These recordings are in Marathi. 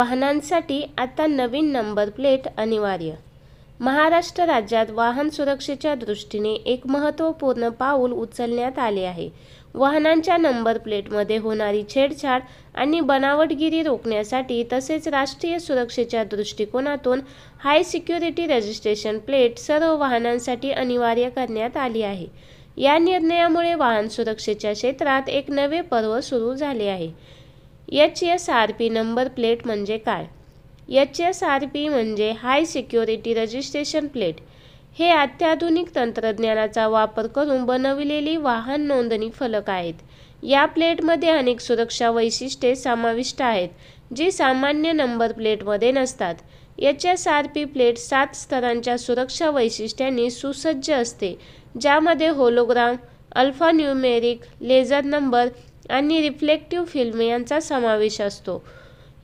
वाहनांसाठी आता नवीन नंबर प्लेट अनिवार्य. महाराष्ट्र राज्यात वाहन सुरक्षेच्या दृष्टीने एक महत्त्वपूर्ण पाऊल उचलण्यात आले आहे. वाहनांच्या नंबर प्लेटमध्ये होणारी छेडछाड आणि बनावटगिरी रोखण्यासाठी तसेच राष्ट्रीय सुरक्षेच्या दृष्टिकोनातून हाय सिक्युरिटी रजिस्ट्रेशन प्लेट सर्व वाहनांसाठी अनिवार्य करण्यात आली आहे. या निर्णयामुळे वाहन सुरक्षेच्या क्षेत्रात एक नवे पर्व सुरू झाले आहे. HSRP नंबर प्लेट म्हणजे काय? HSRP म्हणजे हाय सिक्युरिटी रजिस्ट्रेशन प्लेट. हे अत्याधुनिक तंत्रज्ञानाचा वापर करून बनविलेली वाहन नोंदणी फलक आहेत. या प्लेटमध्ये अनेक सुरक्षा वैशिष्ट्ये समाविष्ट आहेत, जी सामान्य नंबर प्लेटमध्ये नसतात. HSRP प्लेट 7 स्तरांच्या सुरक्षा वैशिष्ट्यांनी सुसज्ज असते, ज्यामध्ये होलोग्राम, अल्फान्यूमेरिक, लेझर नंबर आणि रिफ्लेक्टिव्ह फिल्म यांचा समावेश असतो.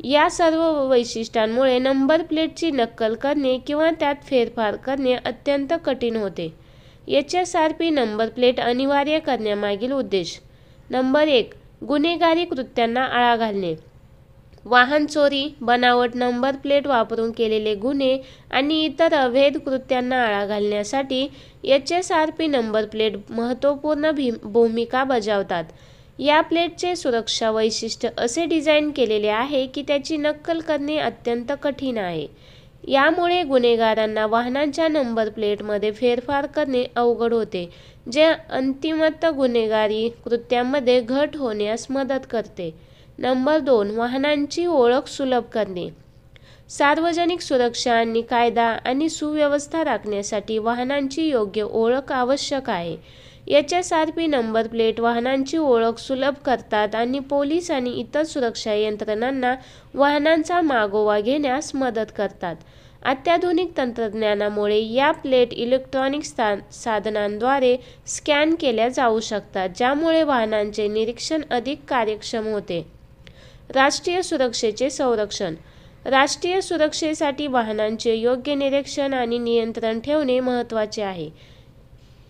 या सर्व वैशिष्ट्यांमुळे नंबर प्लेटची नक्कल करणे किंवा त्यात फेरफार करणे अत्यंत कठीण होते. HSRP नंबर प्लेट अनिवार्य करण्यामागील उद्देश. नंबर 1. गुन्हेगारी कृत्यांना आळा घालणे. वाहन चोरी, बनावट नंबर प्लेट वापरून केलेले गुन्हे आणि इतर अवैध कृत्यांना आळा घालण्यासाठी HSRP नंबर प्लेट महत्त्वपूर्ण भूमिका बजावतात. या प्लेटचे सुरक्षा वैशिष्ट्य असे डिझाईन केलेले आहे की त्याची नक्कल करणे अत्यंत कठीण आहे. यामुळे गुन्हेगारांना वाहनांच्या नंबर प्लेटमध्ये फेरफार करणे अवघड होते, जे अंतिमतः गुन्हेगारी कृत्यांमध्ये घट होण्यास मदत करते. नंबर 2. वाहनांची ओळख सुलभ करणे. सार्वजनिक सुरक्षा आणि कायदा आणि सुव्यवस्था राखण्यासाठी वाहनांची योग्य ओळख आवश्यक आहे. HSRP नंबर प्लेट वाहनांची ओळख सुलभ करतात आणि पोलीस आणि इतर सुरक्षा यंत्रणांना वाहनांचा मागोवा घेण्यास मदत करतात. अत्याधुनिक तंत्रज्ञानामुळे या प्लेट इलेक्ट्रॉनिक साधनांद्वारे स्कॅन केल्या जाऊ शकतात, ज्यामुळे वाहनांचे निरीक्षण अधिक कार्यक्षम होते. राष्ट्रीय सुरक्षेचे संरक्षण. राष्ट्रीय सुरक्षेसाठी वाहनांचे योग्य निरीक्षण आणि नियंत्रण ठेवणे महत्त्वाचे आहे.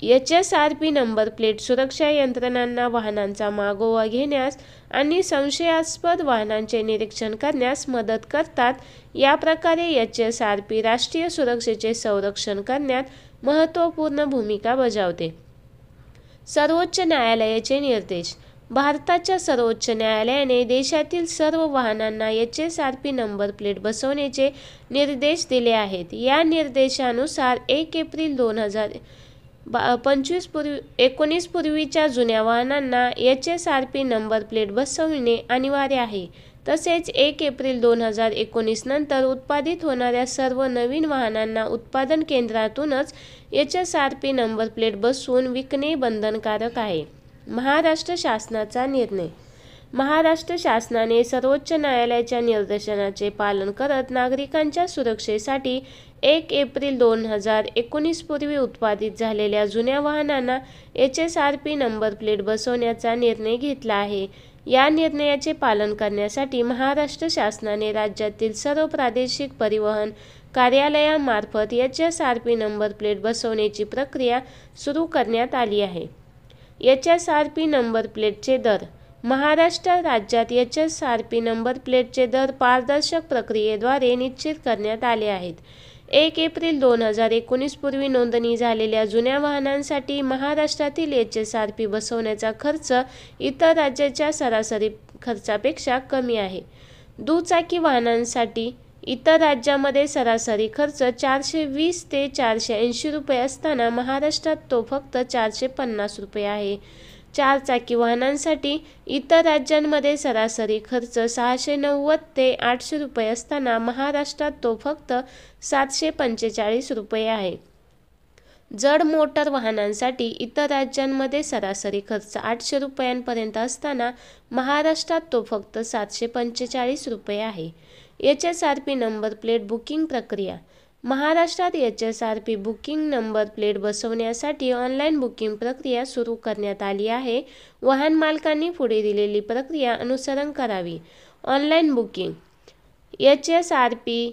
HSRP नंबर प्लेट सुरक्षा यंत्रणांना वाहनांचा मागोवा घेण्यास आणि संशयास्पद वाहनांचे निरीक्षण करण्यास मदत करतात. या प्रकारे HSRP राष्ट्रीय सुरक्षेचे संरक्षण करण्यात महत्त्वपूर्ण भूमिका बजावते. सर्वोच्च न्यायालयाचे निर्देश. भारताच्या सर्वोच्च न्यायालयाने देशातील सर्व वाहनांना HSRP नंबर प्लेट बसवण्याचे निर्देश दिले आहेत. या निर्देशानुसार 1 एप्रिल 2019 पूर्वीच्या जुन्या वाहनांना HSRP नंबर प्लेट बसविणे अनिवार्य आहे. तसेच 1 एप्रिल 2019 नंतर उत्पादित होणाऱ्या सर्व नवीन वाहनांना उत्पादन केंद्रातूनच HSRP नंबर प्लेट बसवून विकणे बंधनकारक आहे. महाराष्ट्र शासनाचा निर्णय. महाराष्ट्र शासनाने सर्वोच्च न्यायालयाच्या निर्देशांचे पालन करत नागरिकांच्या सुरक्षेसाठी 1 एप्रिल 2019 पूर्वी उत्पादित झालेल्या जुन्या वाहनांना HSRP नंबर प्लेट बसवण्याचा निर्णय घेतला आहे. या निर्णयाचे पालन करण्यासाठी महाराष्ट्र शासनाने राज्यातील सर्व प्रादेशिक परिवहन कार्यालयांमार्फत HSRP नंबर प्लेट बसवण्याची प्रक्रिया सुरू करण्यात आली आहे. HSRP नंबर प्लेटचे दर. महाराष्ट्र राज्यात HSRP नंबर प्लेटचे दर पारदर्शक प्रक्रियेद्वारे निश्चित करण्यात आले आहेत. 1 एप्रिल 2019 पूर्वी नोंदणी झालेल्या जुन्या वाहनांसाठी महाराष्ट्रातील HSRP बसवण्याचा खर्च इतर राज्याच्या सरासरी खर्चापेक्षा कमी आहे. दुचाकी वाहनांसाठी इतर राज्यांमध्ये सरासरी खर्च 420 ते 480 रुपये असताना महाराष्ट्रात तो फक्त 450 रुपये आहे. 4 चाकी वाहनांसाठी इतर राज्यांमध्ये सरासरी खर्च 690 ते 800 रुपये असताना महाराष्ट्रात तो फक्त 745 रुपये आहे. जड मोटर वाहनांसाठी इतर राज्यांमध्ये सरासरी खर्च 800 रुपयांपर्यंत असताना महाराष्ट्रात तो फक्त 745 रुपये आहे. HSRP नंबर प्लेट बुकिंग प्रक्रिया. महाराष्ट्रात HSRP बुकिंग नंबर प्लेट बसवण्यासाठी ऑनलाईन बुकिंग प्रक्रिया सुरू करण्यात आली आहे. वाहन मालकांनी पुढे दिलेली प्रक्रिया अनुसरण करावी. Online booking. HSRP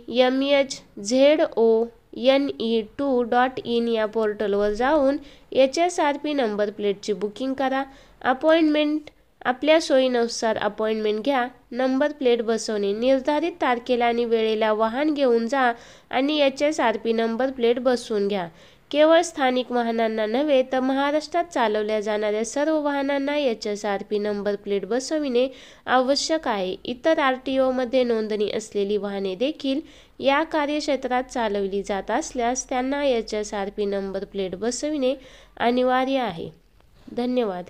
MHZONE2.in या पोर्टलवर जाऊन HSRP नंबर प्लेटची बुकिंग करा. अपॉइंटमेंट आपल्या सोयीनुसार अपॉइंटमेंट घ्या. नंबर प्लेट बसवणे. निर्धारित तारखेला आणि वेळेला वाहन घेऊन जा आणि HSRP नंबर प्लेट बसवून घ्या. केवळ स्थानिक वाहनांना नव्हे तर महाराष्ट्रात चालवल्या जाणाऱ्या सर्व वाहनांना HSRP नंबर प्लेट बसविणे आवश्यक आहे. इतर RTOमध्ये नोंदणी असलेली वाहने देखील या कार्यक्षेत्रात चालवली जात असल्यास त्यांना HSRP नंबर प्लेट बसविणे अनिवार्य आहे. धन्यवाद.